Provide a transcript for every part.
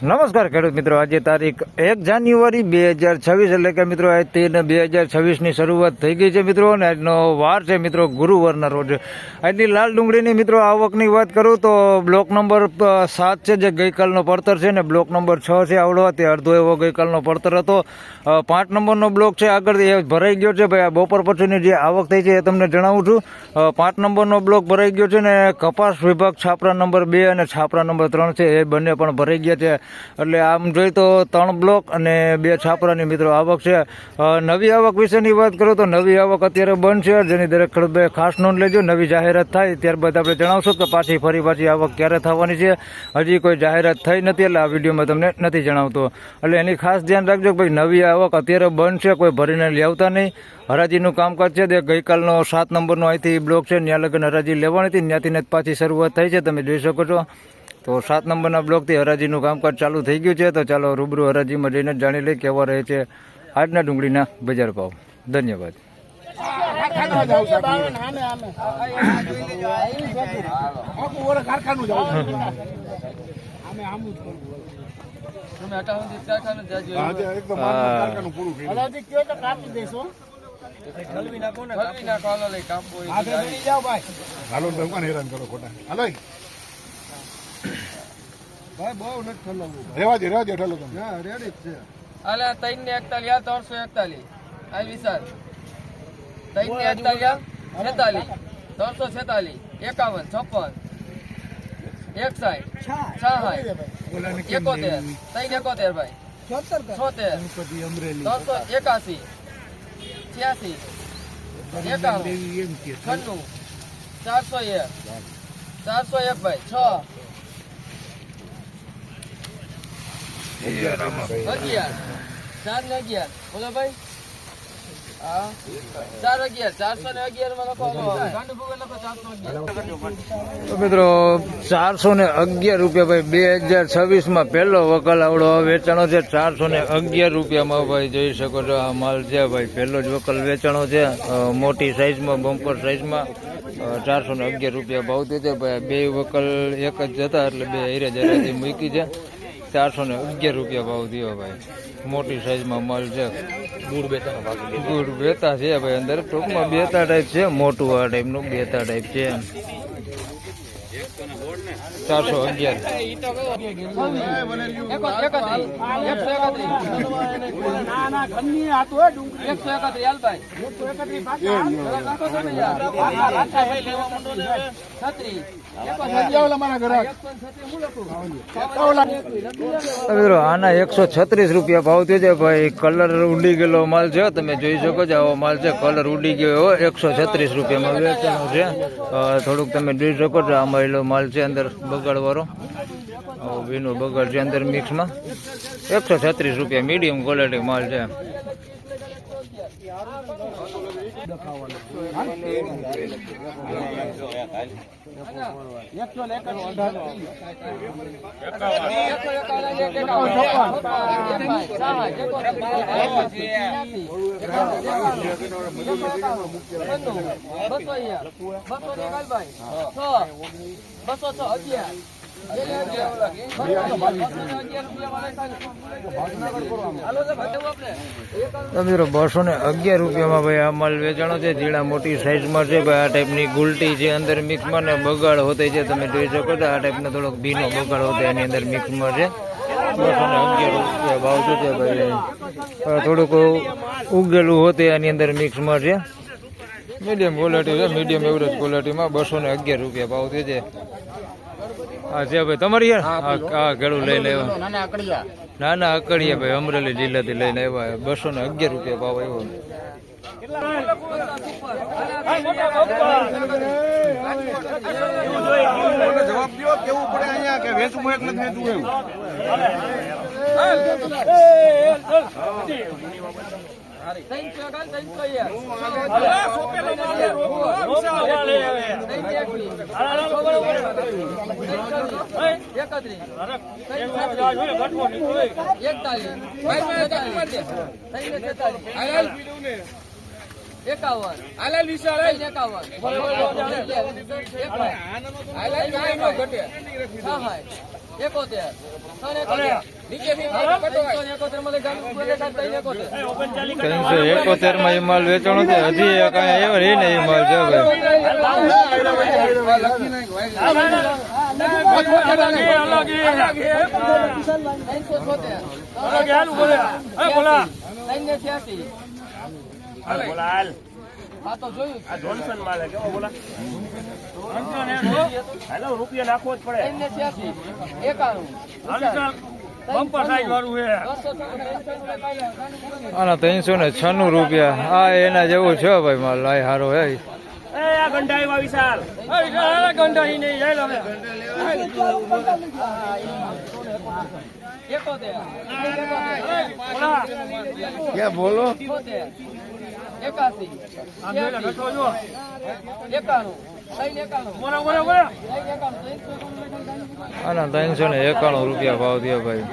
નમસ્કાર ખેડૂત મિત્રો, આજે તારીખ 1 જાન્યુઆરી 2026 એટલે કે મિત્રો આજ 13/2026ની શરૂઆત થઈ ગઈ છે મિત્રો, અને આજનો વાર છે મિત્રો ગુરુવારના રોજ. આજની લાલ ડુંગળીની મિત્રો આવકની વાત કરું તો બ્લોક નંબર 7 છે જે ગઈકાલનો પડતર છે, ને બ્લોક નંબર 6 છે આવડો તે અડધો એવો ગઈકાલનો પડતર હતો. 5 નંબરનો બ્લોક છે આગળ એ ભરાઈ ગયો છે ભાઈ. આ બપોર પછીની જે આવક થઈ છે એ તમને જણાવું છું. 5 નંબરનો બ્લોક ભરાઈ ગયો છે, ને કપાસ વિભાગ છાપરા નંબર 2 અને છાપરા નંબર 3 છે એ બંને પણ ભરાઈ ગયા છે. એટલે આમ જોઈએ તો 3 બ્લોક અને 2 છાપરાની મિત્રો આવક છે. નવી આવક વિશેની વાત કરું તો નવી આવક અત્યારે બંધ છે, જેની દરેક ખેડૂત ખાસ નોંધ લેજો. નવી જાહેરાત થાય ત્યારબાદ આપણે જણાવશું કે પાછી આવક ક્યારે થવાની છે. હજી કોઈ જાહેરાત થઈ નથી એટલે આ વિડીયોમાં તમને નથી જણાવતો, એટલે એની ખાસ ધ્યાન રાખજો ભાઈ. નવી આવક અત્યારે બંધ છે, કોઈ ભરીને લેવતા નહીં. હરાજીનું કામકાજ છે તે ગઈકાલનો 7 નંબરનો અહીંથી બ્લોક છે ત્યાં લગન હરાજી લેવાની હતી, ત્યાંથી પાછી શરૂઆત થઈ છે, તમે જોઈ શકો છો. તો 7 નંબરના બ્લોકથી હરાજીનું કામકાજ ચાલુ થઈ ગયું છે. તો ચાલો રૂબરૂ હરાજીમાં જઈને જાણી લઈ કેવા રહે છે આજના ડુંગળીના બજાર ભાવ. ધન્યવાદ. રેવા દે ઠલો તમે રેડી છે. આલે 341 341 આ વિશાલ 341 46 346 51 56 61 66 71 371 ભાઈ 76 381 86 51 401 401 ભાઈ 6 11 411 બોલો ભાઈ. હા 411 411 માં લખો. ગાંડુ ભૂગર લખો 411. તો મિત્રો 411 રૂપિયા ભાઈ 2026માં પહેલો વકલ આવડો વેચાણો છે. 411 રૂપિયામાં ભાઈ જોઈ શકો છો આ માલ છે ભાઈ. પહેલો જ વકલ વેચાણો છે મોટી સાઈઝમાં, બમ્પર સાઈઝમાં. 411 રૂપિયા ભાવ થયો છે ભાઈ. 2 વકલ એક જ જતા એટલે 2 હીરે જરાથી મૂકી છે. 411 રૂપિયા ભાવ થયો ભાઈ. મોટી સાઈઝમાં માલ છે. ગુડ બેતા છે ભાઈ. અંદર ટૂંકમાં બેતા ટાઈપ છે, મોટું આ ટાઈપનું બેતા ટાઈપ છે. 411 આના 136 રૂપિયા ભાવ થયો છે ભાઈ. કલર ઉડી ગયેલો માલ છે, તમે જોઈ શકો છો આવો માલ છે. કલર ઉડી ગયો એવો 136 રૂપિયામાં વેચાણો છે. થોડુંક તમે જોઈ શકો છો આમાં એલો માલ છે અંદર બગાડવાળો. ભીનો બગાડ છે અંદર મિક્સમાં. 136 રૂપિયા મીડિયમ ક્વોલિટી માલ છે. મિત્રો 211 રૂપિયામાં ભાઈ આ માલ વેચાણો છે. ઝીણા મોટી સાઈઝમાં છે ભાઈ. આ ટાઈપની ગુલટી છે અંદર મિક્સમાં, ને બગાડ હોતે છે, તમે જોઈ શકો છો. આ ટાઈપનો થોડોક ભીનો બગાડ હોતે એની અંદર મિક્સમાં છે. 211 રૂપિયા ભાવ છે ભાઈ. થોડુંક ઉગેલું હોતે એની અંદર મિક્સમાં છે. મીડિયમ ક્વોલિટી છે, મીડિયમ એવરેજ ક્વોલિટીમાં 211 રૂપિયા ભાવ થયો છે. હા છે ભાઈ તમારી યાર. હા ખેડૂત લઈને આવ્યા. નાના અકડિયા ભાઈ અમરેલી જિલ્લાથી લઈને આવ્યા. 211 રૂપિયા ભાવ આવ્યો. જવાબ દો કેવું પડે અહીંયા કે વેચવું એક નથી વેચવું એવું. 71 નીચેથી 371 માં ગામ ઉપર દેખાય 371 371 માં એ માલ વેચાણો છે. હજી એક અહીંયા એવો રહી ને એ માલ છે ભાઈ. હા તો જોયું આ જોનસન માલ હે કેવો બોલા હાલો રૂપિયા નાખવો જ પડે 386 બમ્પર સાઈઝ વાળું હે આના 396 રૂપિયા. આ એના જેવું છે ભાઈ માલ. આ હારો હે. એ આ ગંડા આવ્યા વિશાલ ગંડા ઈ નહીં જાય લે ક્યાં બોલો 81 આના 391 રૂપિયા ભાવ થયો ભાઈ.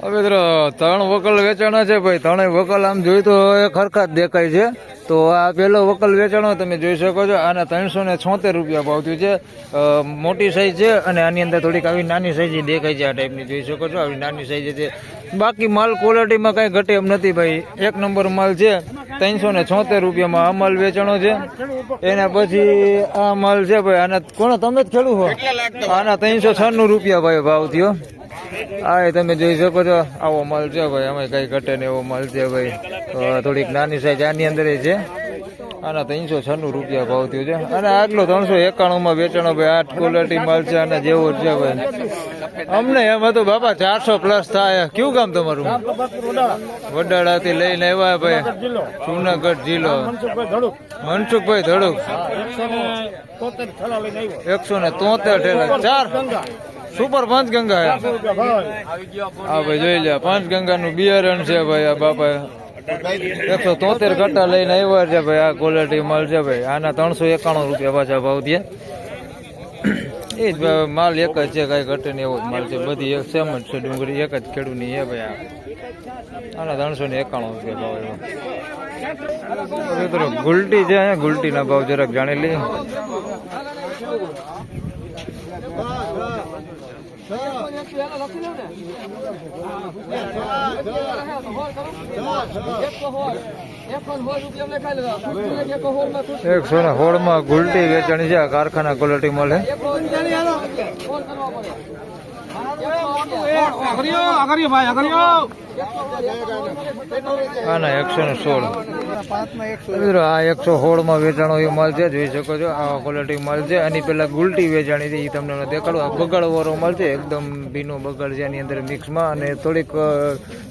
હવે મિત્રો 3 વકલ વેચાણા છે ભાઈ. 3 વકલ આમ જોઈ તો એક હરખા જ દેખાય છે. તો આ પેલો વકલ વેચાણો તમે જોઈ શકો છો. આના 376 રૂપિયા ભાવ થયું છે. મોટી સાઈઝ છે અને આની અંદર થોડીક આવી નાની સાઈઝ દેખાય છે. આ ટાઈપની જોઈ શકો છો. આવી નાની સાઈઝ છે. બાકી માલ ક્વોલિટીમાં કઈ ઘટે એમ નથી ભાઈ. એક નંબર માલ છે. 376 રૂપિયામાં આ માલ વેચાણો છે. એના પછી આ માલ છે ભાઈ. આના કોણ તમે જ ખેડૂ હો. આના 396 રૂપિયા ભાઈ ભાવ થયો. આ તમે જોઈ શકો છો. આવો માલ છે ભાઈ. આમાં કઈ ઘટે ને એવો માલ છે ભાઈ. થોડીક નાની સાઈઝ આની અંદર છે. આના 396 રૂપિયા ભાવ થયો છે. અને આટલો 391 માં વેચાણો ભાઈ. આ ક્વોલિટી માલ છે. આના જેવો જ છે ભાઈ. અમને એમ હતું બાપા 400 પ્લસ થાય. કયું ગામ તમારું? વડાળા થી લઈને આવ્યા ભાઈ. જુનાગઢ જિલ્લો. મનસુખભાઈ ધડુક 173 ઠેલા 4 સુપર પંચગંગા. હા ભાઈ જોઈ લે. પંચગંગા નું બિયારણ છે ભાઈ. આ બાપા 173 કટ્ટા લઈને આવ્યા છે ભાઈ. આ ક્વોલિટી માલ છે ભાઈ. આના 391 રૂપિયા પાછા ભાવ થયા. એ જ માલ એક જ છે. કઈ ઘટે ને એવો જ માલ છે. બધી એક સેમ જ છે. ડુંગળી એક જ ખેડૂની છે ભાઈ. આના 391 રૂપિયા ભાવ એવો. મિત્રો ગુલટી છે. અહીંયા ગુલટીના ભાવ જરાક જાણી લઈએ. એક 116 માં ગુલટી વેચાણી છે. કારખાના ક્વોલિટી મળે. આના 116. મિત્રો આ 116 માં વેચાણો એ માલ છે. જોઈ શકો છો. આ ક્વોલિટી માલ છે. આની પેલા ગુલટી વેચાણી છે. એ તમને દેખાડો. આ બગાડ વાળો માલ છે. એકદમ ભીનો બગાડ છે આની અંદર મિક્સમાં. અને થોડીક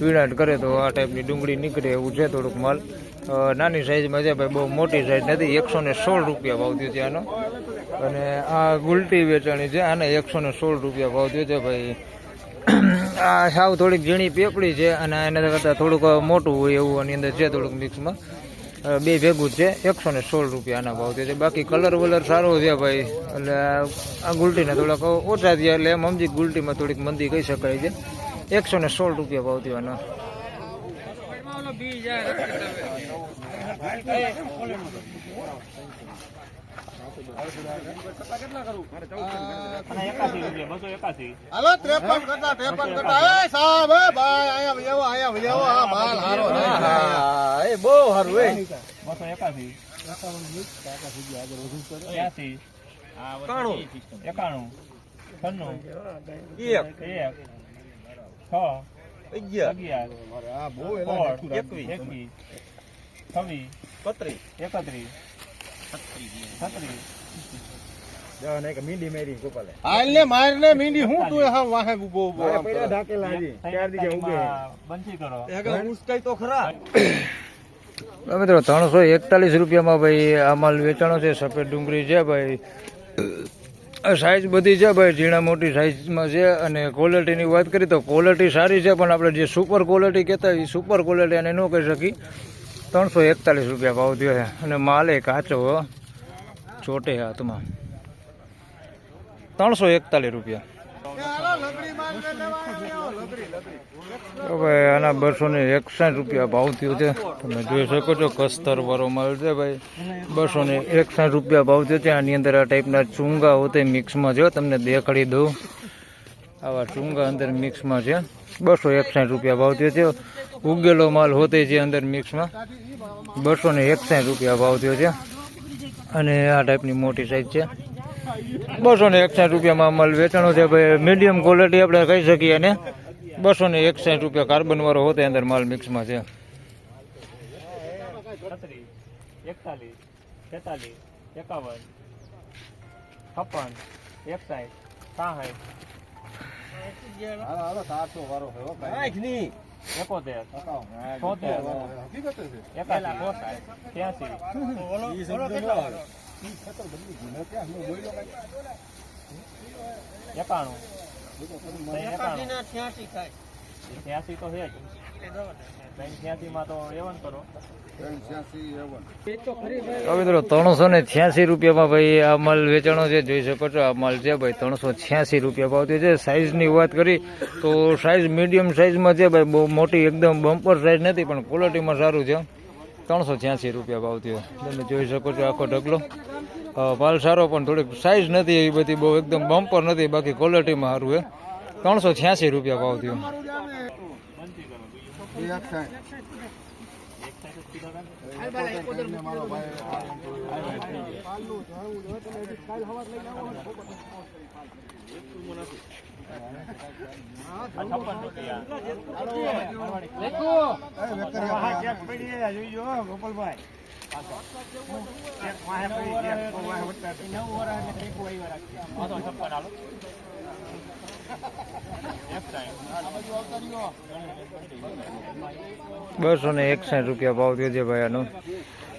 વીણાટ કરે તો આ ટાઈપની ડુંગળી નીકળે એવું છે. થોડુંક માલ નાની સાઈઝમાં છે ભાઈ. બહુ મોટી સાઈઝ નથી. 116 રૂપિયા ભાવ થયો છે આનો. અને આ ગુલટી વેચાણી છે. આને 116 રૂપિયા ભાવ થયો છે ભાઈ. આ સાવ થોડીક ઝીણી પેપડી છે. અને એના કરતાં થોડુંક મોટું હોય એવું આની અંદર છે. થોડુંક મિક્સમાં બે ભેગું છે. 116 રૂપિયા આના ભાવ છે. બાકી કલર વલર સારો છે ભાઈ. એટલે આ ગુલટીના થોડાક ઓછા થયા. એટલે એમ સમજી ગુલટીમાં થોડીક મંદી કહી શકાય છે. 116 રૂપિયા ભાવ થયો આનો. હાલો 53 કરતા 53 કરતા. એ સાહેબ એ ભાઈ અહીંયા વજાવો આ માલ હારો છે. એ બહુ સારું એ હાલ ને માર ને મીંડી હું તું હા વાહે ઉભો ઉભો મિત્રો 341 રૂપિયામાં ભાઈ આ માલ વેચાણો છે. સફેદ ડુંગળી છે ભાઈ. સાઈઝ બધી છે ભાઈ. ઝીણા મોટી સાઈઝમાં છે. અને ક્વોલિટીની વાત કરીએ તો ક્વોલિટી સારી છે. પણ આપણે જે સુપર ક્વોલિટી કહેતા હોય એ સુપર ક્વોલિટી અને ન કહી શકી. 341 રૂપિયા ભાવ થયો છે. અને માલ એ કાચો ચોટે હાથમાં. 341 રૂપિયા. ભાઈ આના 261 રૂપિયા ભાવ થયો છે. તમે જોઈ શકો છો. કસ્તર વાળો માલ છે ભાઈ. 261 રૂપિયા ભાવ થયો છે. આની અંદર આ ટાઈપના ચૂંગા હોતે મિક્સમાં જો તમને દેખાડી દઉં. આવા ચૂંગા અંદર મિક્સમાં છે 261 રૂપિયા ભાવ થયો છે. ઉગેલો માલ હોતે છે અંદર મિક્સમાં 261 રૂપિયા ભાવ થયો છે. અને આ ટાઈપની મોટી સાઈઝ છે 261 રૂપિયામાં માલ વેચાણો છે ભાઈ. મીડિયમ ક્વોલિટી આપણે કહી શકીએ અને 261 રૂપિયા કાર્બન વાળો હોતે અંદર માલ મિક્સમાં છે. 41, 43, 51, 56, 61, 60, હાલો હાલો 700 વાળો છે હો ભાઈ. 71, 73, હકીકત છે. 81, 83, ઈ શબ્દ ન આવે. ઈ ખતર બદલી ગયું. મેં ક્યાં હું બોલ્યો કાંઈ? 91, 86 થાય 86 તો છે જ. 86 માં તો એવન કરો. 86 એવન. તો મિત્રો 386 રૂપિયામાં ભાઈ આ માલ વેચાણો છે. જોઈ શકો છો આ માલ છે ભાઈ 386 રૂપિયા ભાવ થયો છે. સાઇઝની વાત કરી તો સાઇઝ મીડિયમ સાઇઝમાં છે ભાઈ. બહુ મોટી એકદમ બમ્પર સાઇઝ નથી પણ ક્વોલિટીમાં સારું છે. 386 રૂપિયા ભાવ થયો. તમે જોઈ શકો છો આખો ઢગલો માલ સારો પણ થોડીક સાઇઝ નથી એવી બધી બહુ એકદમ બમ્પર નથી. બાકી ક્વોલિટીમાં સારું છે. 386 રૂપિયા ભાવ થયો. મારો ભાઈ આ 56 રૂપિયા. આ તો 56 હાલો. 261 રૂપિયા ભાવ થયો છે ભાઈ આનો.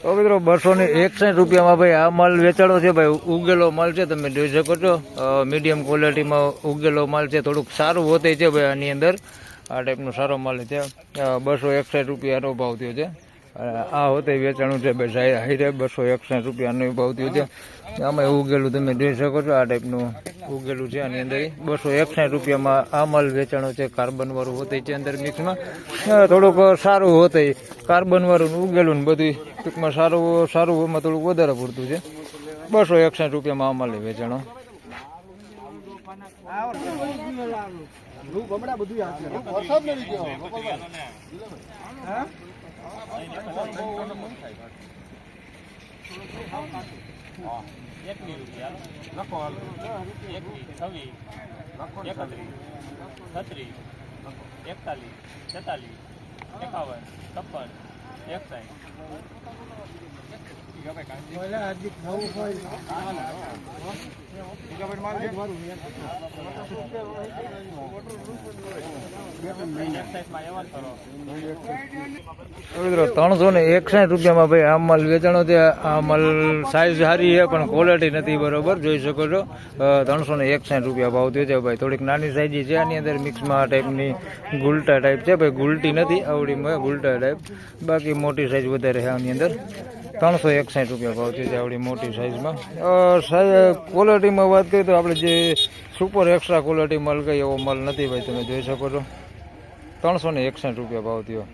તો મિત્રો 261 રૂપિયામાં ભાઈ આ માલ વેચાણો છે ભાઈ. ઉગેલો માલ છે તમે જોઈ શકો છો. મીડિયમ ક્વોલિટીમાં ઉગેલો માલ છે. થોડુંક સારું હોતે છે ભાઈ આની અંદર. આ ટાઈપનો સારો માલ છે. 261 રૂપિયાનો ભાવ થયો છે. આ હોતે વેચાણું છે ભાઈ. હાઈરે 261 રૂપિયાનો ભાવ થયો છે. આમાં ઉગેલું તમે જોઈ શકો છો. આ ટાઈપનું ઉગેલું છે આની અંદર. 261 રૂપિયામાં આ માલ વેચાણો છે. કાર્બન વાળું હોતે છે અંદર મિક્સમાં. થોડુંક સારું હોતે કાર્બન વાળું ઉગેલું ને બધું ટૂંકમાં સારું એમાં થોડુંક વધારે પૂરતું છે. 261 રૂપિયામાં આ માલ વેચાણો. વરસાદ નથી ગયો ગોપાલભાઈ. એકવીસ રૂપિયા લખો. 21, 26, 31, 36, 41, 42, 53, 361 રૂપિયામાં ભાઈ આ માલ વેચાણો છે. આ માલ સાઈઝ સારી છે પણ ક્વોલિટી નથી બરોબર. જોઈ શકો છો 361 રૂપિયા ભાવ થયો છે ભાઈ. થોડીક નાની સાઈઝ છે આની અંદર મિક્સમાં. આ ટાઈપની ગુલટા ટાઈપ છે ભાઈ. ગુલટી નથી આવડીમાં ગુલટા ટાઈપ. બાકી મોટી સાઈઝ વધારે છે આની અંદર. 361 રૂપિયા ભાવ થયો છે આવડી મોટી સાઈઝમાં. ક્વોલિટીમાં વાત કરીએ તો આપણે જે સુપર એક્સ્ટ્રા ક્વોલિટી માલ કહીએ એવો માલ નથી ભાઈ. તમે જોઈ શકો છો 361 રૂપિયા ભાવ થયો.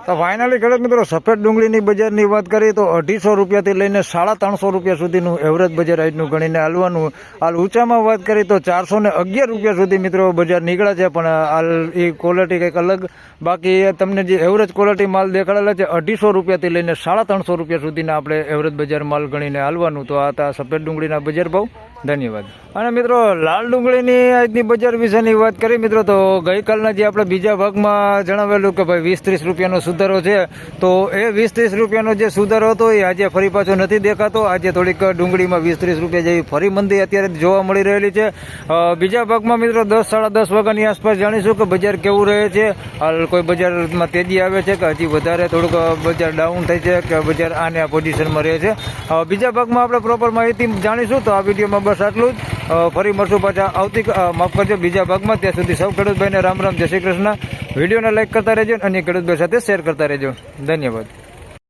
તો ફાઇનલી ખેડૂત મિત્રો સફેદ ડુંગળીની બજારની વાત કરીએ તો 250 રૂપિયાથી લઈને 350 રૂપિયા સુધીનું એવરેજ બજાર આજનું ગણીને હાલવાનું. હાલ ઊંચામાં વાત કરીએ તો 411 રૂપિયા સુધી મિત્રો બજાર નીકળ્યા છે. પણ હાલ એ ક્વોલિટી કંઈક અલગ. બાકી તમને જે એવરેજ ક્વોલિટી માલ દેખાડેલા છે 250 રૂપિયાથી લઈને 350 રૂપિયા સુધીના આપણે એવરેજ બજાર માલ ગણીને હાલવાનું. તો આ હતા સફેદ ડુંગળીના બજાર ભાવ. ધન્યવાદ. અને મિત્રો લાલ ડુંગળીની આજની બજાર વિશેની વાત કરી મિત્રો તો ગઈકાલના જે આપણે બીજા ભાગમાં જણાવેલું કે ભાઈ 20-30 રૂપિયાનો સુધારો છે. તો એ 20-30 રૂપિયાનો જે સુધારો હતો એ આજે ફરી પાછો નથી દેખાતો. આજે થોડીક ડુંગળીમાં 20-30 રૂપિયા જેવી ફરી મંદી અત્યારે જોવા મળી રહેલી છે. બીજા ભાગમાં મિત્રો 10-10:30 વાગ્યાની આસપાસ જાણીશું કે બજાર કેવું રહે છે. હાલ કોઈ બજારમાં તેજી આવે છે કે હજી વધારે થોડુંક બજાર ડાઉન થાય છે કે બજાર આને આ પોઝિશનમાં રહે છે. બીજા ભાગમાં આપણે પ્રોપર માહિતી જાણીશું. તો આ વિડીયોમાં બસ આટલું જ. ફરી મળશું પાછા માફ કરજો બીજા ભાગમાં. ત્યાં સુધી સૌ ખેડૂતભાઈને રામ રામ, જય શ્રી કૃષ્ણ. વિડીયોને લાઈક કરતા રહેજો અને ખેડૂતભાઈ સાથે શેર કરતા રહેજો. ધન્યવાદ.